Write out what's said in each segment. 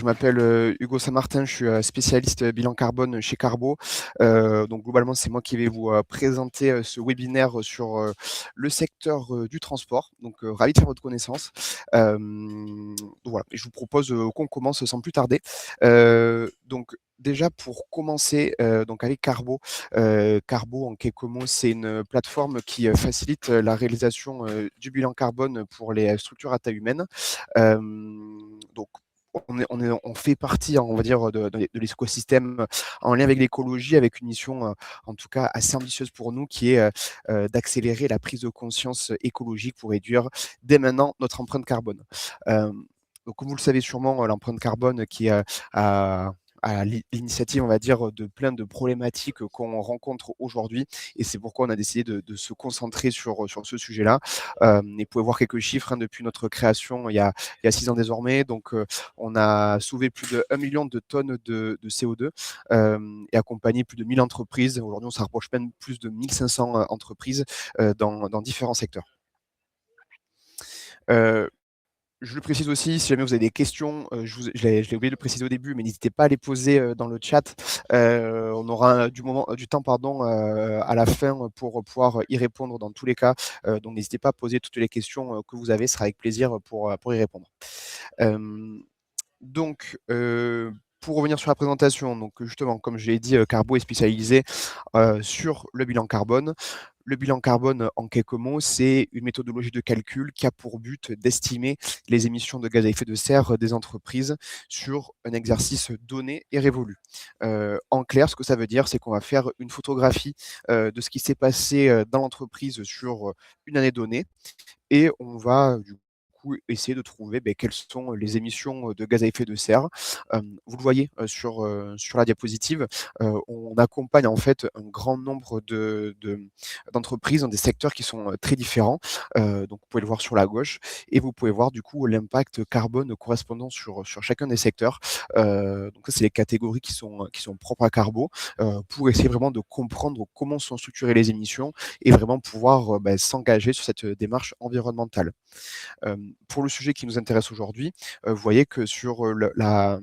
m'appelle Hugo Saint-Martin, je suis spécialiste bilan carbone chez Carbo. Donc globalement, c'est moi qui vais vous présenter ce webinaire sur le secteur du transport. Donc ravi de faire votre connaissance. Donc voilà, et je vous propose qu'on commence sans plus tarder. Donc déjà pour commencer, donc avec Carbo. Carbo, en quelques mots, c'est une plateforme qui facilite la réalisation du bilan carbone pour les structures à taille humaine. Donc on fait partie, on va dire, de l'écosystème en lien avec l'écologie, avec une mission, en tout cas assez ambitieuse pour nous, qui est d'accélérer la prise de conscience écologique pour réduire dès maintenant notre empreinte carbone. Donc, comme vous le savez sûrement, l'empreinte carbone qui est à l'initiative, on va dire, de plein de problématiques qu'on rencontre aujourd'hui. Et c'est pourquoi on a décidé de se concentrer sur ce sujet-là. Et vous pouvez voir quelques chiffres depuis notre création il y a 6 ans désormais. Donc, on a sauvé plus de 1 million de tonnes de CO2 et accompagné plus de 1000 entreprises. Aujourd'hui, on se rapproche même plus de 1500 entreprises dans différents secteurs. Je le précise aussi, si jamais vous avez des questions, je l'ai oublié de le préciser au début, mais n'hésitez pas à les poser dans le chat. On aura du temps à la fin pour pouvoir y répondre dans tous les cas. Donc n'hésitez pas à poser toutes les questions que vous avez, ce sera avec plaisir pour y répondre. Donc, pour revenir sur la présentation, donc justement, comme je l'ai dit, Carbo est spécialisé sur le bilan carbone. Le bilan carbone, en quelques mots, c'est une méthodologie de calcul qui a pour but d'estimer les émissions de gaz à effet de serre des entreprises sur un exercice donné et révolu. En clair, ce que ça veut dire, c'est qu'on va faire une photographie de ce qui s'est passé dans l'entreprise sur une année donnée et on va du coup essayer de trouver quelles sont les émissions de gaz à effet de serre. Vous le voyez sur la diapositive, on accompagne en fait un grand nombre d'entreprises dans des secteurs qui sont très différents. Donc vous pouvez le voir sur la gauche et vous pouvez voir du coup l'impact carbone correspondant sur chacun des secteurs. Donc ça, c'est les catégories qui sont propres à Carbo pour essayer vraiment de comprendre comment sont structurées les émissions et vraiment pouvoir s'engager sur cette démarche environnementale. Pour le sujet qui nous intéresse aujourd'hui, vous voyez que sur la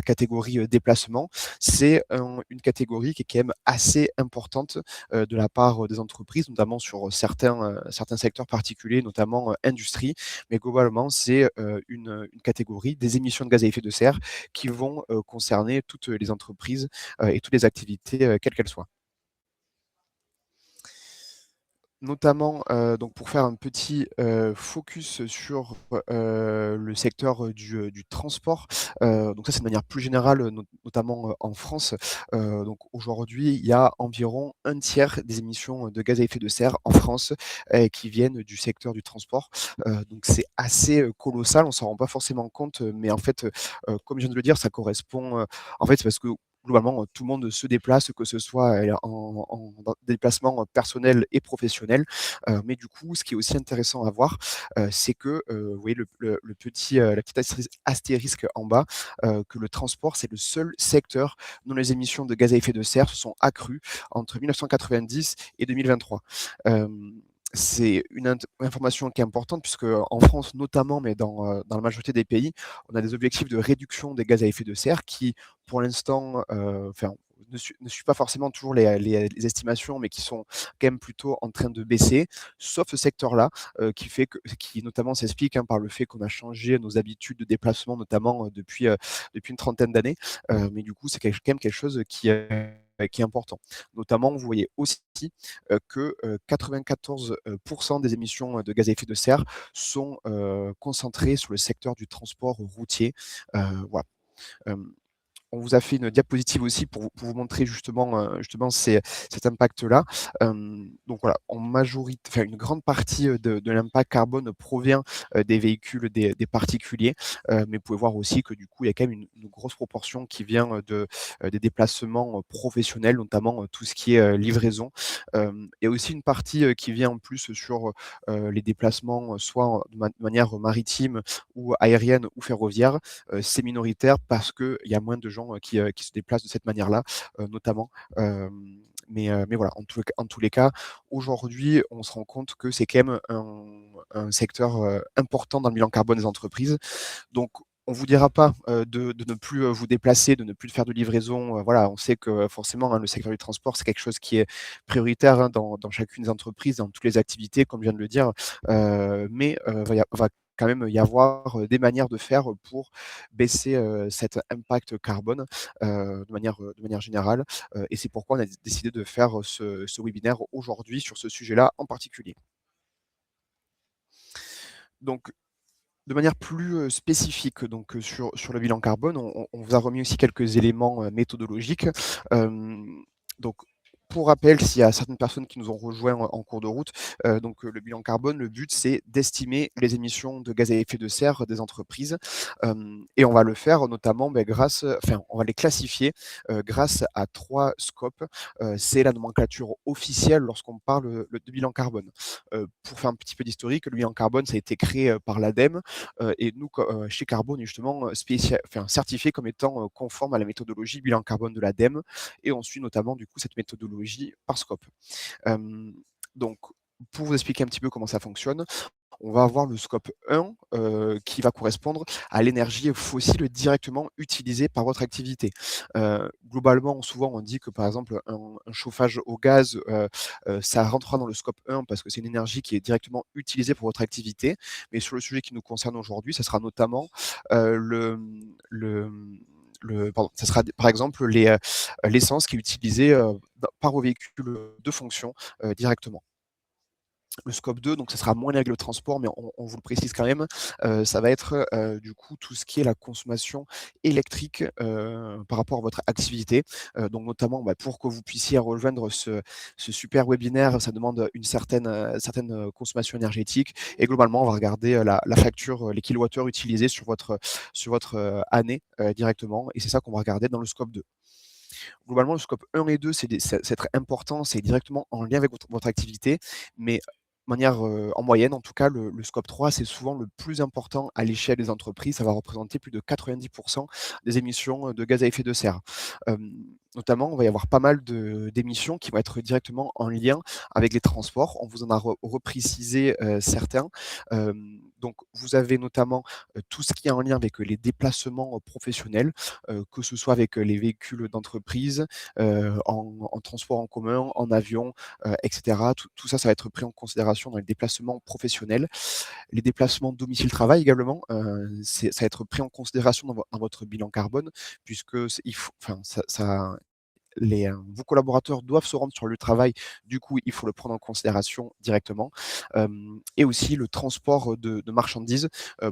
catégorie déplacement, c'est une catégorie qui est quand même assez importante de la part des entreprises, notamment sur certains secteurs particuliers, notamment industrie. Mais globalement, c'est une catégorie des émissions de gaz à effet de serre qui vont concerner toutes les entreprises et toutes les activités, quelles qu'elles soient. Notamment, donc pour faire un petit focus sur le secteur du transport. Donc ça, c'est de manière plus générale, notamment en France. Donc aujourd'hui, il y a environ un tiers des émissions de gaz à effet de serre en France qui viennent du secteur du transport. Donc c'est assez colossal, on s'en rend pas forcément compte, mais en fait, comme je viens de le dire, ça correspond, en fait, c'est parce que globalement, tout le monde se déplace, que ce soit en déplacement personnel et professionnel. Mais du coup, ce qui est aussi intéressant à voir, c'est que, vous voyez la petite astérisque en bas, que le transport, c'est le seul secteur dont les émissions de gaz à effet de serre se sont accrues entre 1990 et 2023. C'est une information qui est importante puisque en France notamment, mais dans la majorité des pays, on a des objectifs de réduction des gaz à effet de serre qui, pour l'instant, ne suivent pas forcément toujours les estimations, mais qui sont quand même plutôt en train de baisser, sauf ce secteur-là, qui notamment s'explique par le fait qu'on a changé nos habitudes de déplacement, notamment depuis une trentaine d'années. Mais du coup, c'est quand même quelque chose qui est important. Notamment, vous voyez aussi que 94% des émissions de gaz à effet de serre sont concentrées sur le secteur du transport routier. Voilà. On vous a fait une diapositive aussi pour vous montrer justement cet impact-là. Donc voilà, une grande partie de l'impact carbone provient des véhicules des particuliers, mais vous pouvez voir aussi que du coup, il y a quand même une grosse proportion qui vient des déplacements professionnels, notamment tout ce qui est livraison. Il y a aussi une partie qui vient en plus sur les déplacements, soit de manière maritime ou aérienne ou ferroviaire. C'est minoritaire parce qu'il y a moins de gens qui se déplacent de cette manière-là, notamment. Mais voilà, en tous les cas, aujourd'hui, on se rend compte que c'est quand même un secteur important dans le bilan carbone des entreprises. Donc, On vous dira pas, de ne plus, vous déplacer, de ne plus faire de livraison, voilà, on sait que forcément, hein, le secteur du transport, c'est quelque chose qui est prioritaire, hein, dans chacune des entreprises, dans toutes les activités, comme je viens de le dire, mais va quand même y avoir, des manières de faire, pour baisser, cet impact carbone, de manière générale, et c'est pourquoi on a décidé de faire, ce webinaire aujourd'hui sur ce sujet-là en particulier. Donc de manière plus, spécifique, donc sur le bilan carbone, on vous a remis aussi quelques éléments, méthodologiques. Hem, donc pour rappel, s'il y a certaines personnes qui nous ont rejoints en cours de route, le bilan carbone, le but, c'est d'estimer les émissions de gaz à effet de serre des entreprises, et on va le faire notamment, on va les classifier, grâce à 3 scopes. C'est la nomenclature officielle lorsqu'on parle, de bilan carbone. Pour faire un petit peu d'historique, le bilan carbone, ça a été créé, par l'ADEME. Et nous, chez Carbone, on est justement certifié comme étant conforme à la méthodologie bilan carbone de l'ADEME, et on suit notamment du coup cette méthodologie par scope. Hem, donc pour vous expliquer un petit peu comment ça fonctionne, on va avoir le scope 1, qui va correspondre à l'énergie fossile directement utilisée par votre activité. Globalement, souvent on dit que par exemple un chauffage au gaz, ça rentrera dans le scope 1 parce que c'est une énergie qui est directement utilisée pour votre activité. Mais sur le sujet qui nous concerne aujourd'hui, ça sera notamment, le ça sera par exemple l'essence qui est utilisée, par vos véhicules de fonction, directement. Le scope 2, donc ça sera moins lié avec le transport, mais on vous le précise quand même, ça va être, du coup, tout ce qui est la consommation électrique, par rapport à votre activité. Donc notamment, pour que vous puissiez rejoindre ce super webinaire, ça demande une certaine consommation énergétique, et globalement, on va regarder, la facture, les kilowattheures utilisés sur votre année, directement, et c'est ça qu'on va regarder dans le scope 2. Globalement, le scope 1 et 2, c'est très important, c'est directement en lien avec votre activité, mais en moyenne en tout cas, le scope 3, c'est souvent le plus important à l'échelle des entreprises. Ça va représenter plus de 90 des émissions, de gaz à effet de serre. Hem, Notamment, il va y avoir pas mal d'émissions qui vont être directement en lien avec les transports. On vous en a reprécisé, certains. Donc vous avez notamment, tout ce qui est en lien avec, les déplacements, professionnels, que ce soit avec, les véhicules d'entreprise, en transport en commun, en avion, et cetera. Tout ça, ça va être pris en considération dans les déplacements professionnels. Les déplacements domicile-travail également, ça va être pris en considération dans votre bilan carbone, puisque c'est il faut enfin ça vos collaborateurs doivent se rendre sur le lieu de travail, du coup, il faut le prendre en considération directement. Et aussi le transport, de marchandises,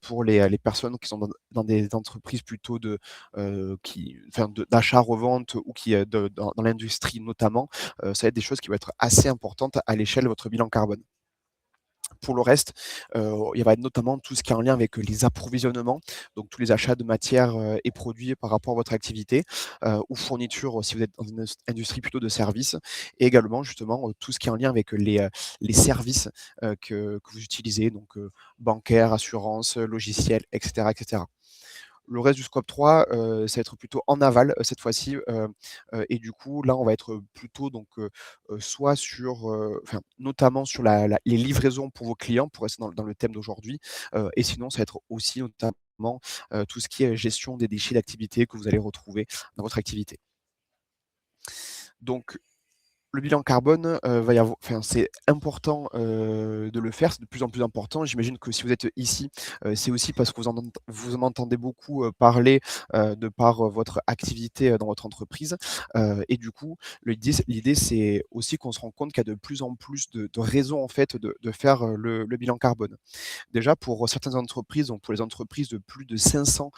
pour les personnes qui sont dans des entreprises plutôt d'achat-revente, ou qui, dans l'industrie notamment, ça va être des choses qui vont être assez importantes à l'échelle de votre bilan carbone. Pour le reste, il va être notamment tout ce qui est en lien avec les approvisionnements, donc tous les achats de matières, et produits par rapport à votre activité, ou fournitures si vous êtes dans une industrie plutôt de services, et également justement, tout ce qui est en lien avec les services, que vous utilisez, donc bancaires, assurances, logiciels, et cetera, et cetera. Le reste du scope 3, ça va être plutôt en aval, cette fois-ci, et du coup, là, on va être plutôt soit sur, notamment sur les livraisons pour vos clients, pour rester dans le thème d'aujourd'hui, et sinon, ça va être aussi notamment, tout ce qui est gestion des déchets d'activité que vous allez retrouver dans votre activité. Donc le bilan carbone, c'est important, de le faire, c'est de plus en plus important. J'imagine que si vous êtes ici, c'est aussi parce que vous en entendez beaucoup, parler, de par, votre activité, dans votre entreprise, et du coup, l'idée, c'est aussi qu'on se rend compte qu'il y a de plus en plus de raisons, en fait, de faire, le bilan carbone. Déjà pour certaines entreprises, donc pour les entreprises de plus de 500,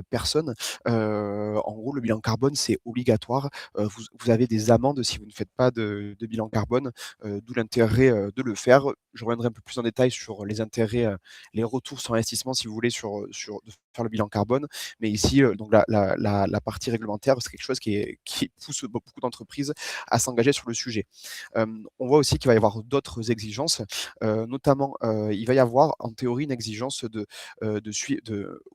personnes, en gros, le bilan carbone, c'est obligatoire. Vous avez des amendes si vous ne faites pas de bilan carbone, d'où l'intérêt, de le faire. Je reviendrai un peu plus en détail sur les intérêts, les retours sur investissement si vous voulez de faire le bilan carbone. Mais ici, donc la partie réglementaire, c'est quelque chose qui pousse beaucoup d'entreprises à s'engager sur le sujet. On voit aussi qu'il va y avoir d'autres exigences, notamment, il va y avoir en théorie une exigence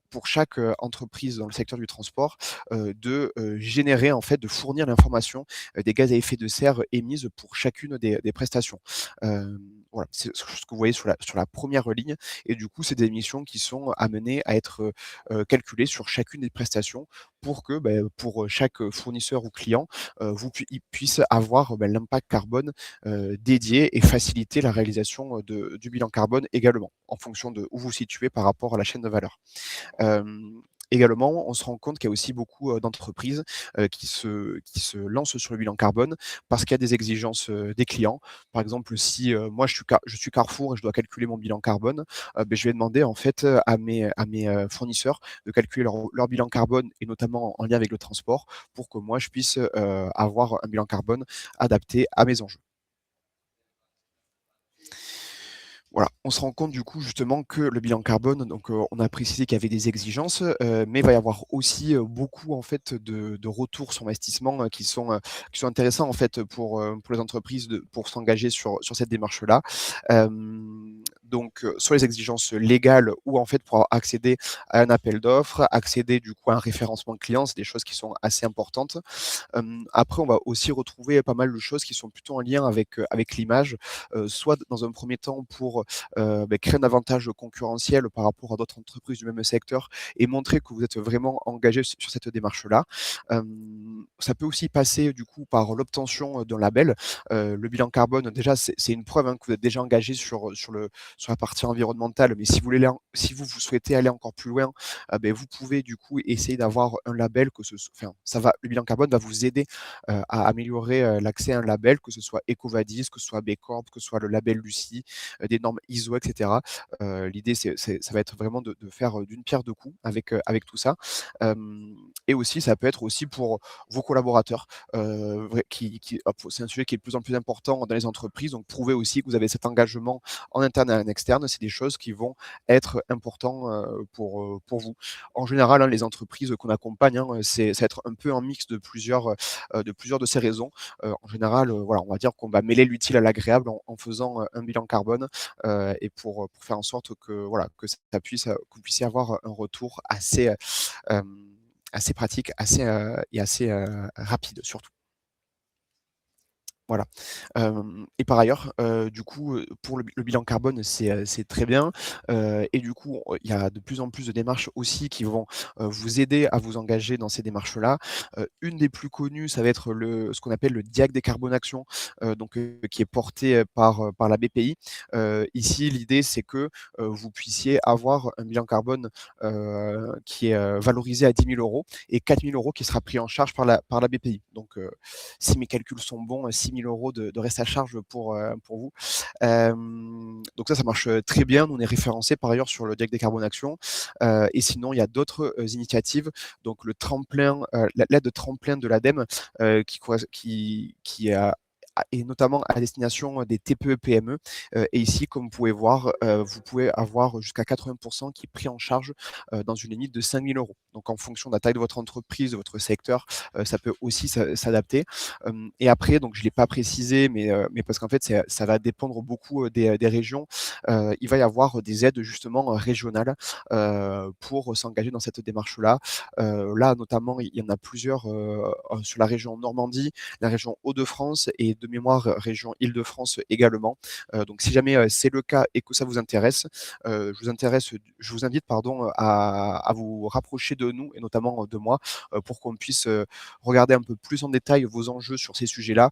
pour chaque, entreprise dans le secteur du transport, générer en fait, de fournir l'information, des gaz à effet de serre émises pour chacune des prestations. Hem, voilà, c'est ce que vous voyez sur la première ligne et du coup, c'est des missions qui sont amenées à être, calculées sur chacune des prestations pour que, pour, chaque, fournisseur ou client, vous pui il puisse avoir, l'impact carbone, dédié et faciliter la réalisation, du bilan carbone également, en fonction de où vous vous situez par rapport à la chaîne de valeur. Également, on se rend compte qu'il y a aussi beaucoup, d'entreprises, qui se lancent sur le bilan carbone parce qu'il y a des exigences, des clients. Par exemple, si, moi je suis Carrefour et je dois calculer mon bilan carbone, je vais demander en fait, à mes fournisseurs de calculer leur bilan carbone et notamment en lien avec le transport pour que moi je puisse, avoir un bilan carbone adapté à mes enjeux. Voilà, on se rend compte du coup justement que le bilan carbone, donc on a précisé qu'il y avait des exigences, mais il va y avoir aussi, beaucoup en fait de retours sur investissement, qui sont intéressants en fait pour les entreprises pour s'engager sur cette démarche-là. Donc sur les exigences légales ou en fait pour accéder à un appel d'offres, accéder du coup à un référencement client, c'est des choses qui sont assez importantes. Après, on va aussi retrouver pas mal de choses qui sont plutôt en lien avec l'image, soit dans un premier temps pour, créer un avantage concurrentiel par rapport à d'autres entreprises du même secteur et montrer que vous êtes vraiment engagé sur cette démarche-là. Ça peut aussi passer du coup par l'obtention, d'un label. Le bilan carbone déjà c'est une preuve, hein, que vous êtes déjà engagé sur la partie environnementale, mais si vous souhaitez aller encore plus loin, vous pouvez du coup essayer d'avoir un label que ce soit enfin ça va le bilan carbone va vous aider, à améliorer, l'accès à un label, que ce soit EcoVadis, que ce soit B Corp, que ce soit le label Lucie, des normes ISO et cetera. L'idée ça va être vraiment de faire, d'une pierre deux coups avec tout ça. Et aussi ça peut être aussi pour vos collaborateurs, vrai qui hop, c'est un sujet qui est de plus en plus important dans les entreprises, donc prouver aussi que vous avez cet engagement en interne et en externe, c'est des choses qui vont être importants, pour vous. En général, hein, les entreprises qu'on accompagne, hein, ça va être un peu un mix de plusieurs de ces raisons. En général, voilà, on va dire qu'on va mêler l'utile à l'agréable en faisant, un bilan carbone, et pour faire en sorte que, voilà, que ça puisse, que vous puissiez avoir un retour hem, assez pratique, assez, rapide surtout. Voilà. Et par ailleurs, du coup, pour le bilan carbone, c'est très bien, et du coup, il y a de plus en plus de démarches aussi qui vont, vous aider à vous engager dans ces démarches-là. Une des plus connues, ça va être ce qu'on appelle le DIAC décarbonation, donc qui est porté, par la BPI. Ici, l'idée, c'est que, vous puissiez avoir un bilan carbone, qui est, valorisé à 10 000 € et 4 000 € qui sera pris en charge par la BPI. Donc, si mes calculs sont bons, 6 000 € de reste à charge pour vous. Donc ça marche, très bien. Nous, on est référencés par ailleurs sur le DIAC Décarbonation. Et sinon, il y a d'autres, initiatives, donc le tremplin, l'aide tremplin de l'ADEME, qui est notamment à destination des TPE-PME. Et ici, comme vous pouvez voir, vous pouvez avoir jusqu'à 80% qui est pris en charge, dans une limite de 5 000 €. Donc en fonction de la taille de votre entreprise, de votre secteur, ça peut aussi s'adapter. Et après, donc je ne l'ai pas précisé, mais parce qu'en fait, ça va dépendre beaucoup, des régions. Il va y avoir des aides justement, régionales, pour s'engager dans cette démarche-là. Là, notamment, il y en a plusieurs, sur la région Normandie, la région Hauts-de-France et de mémoire, région Île-de-France également. Donc si jamais, c'est le cas et que ça vous intéresse, je vous invite pardon, à vous rapprocher de nous et notamment, de moi, pour qu'on puisse, regarder un peu plus en détail vos enjeux sur ces sujets-là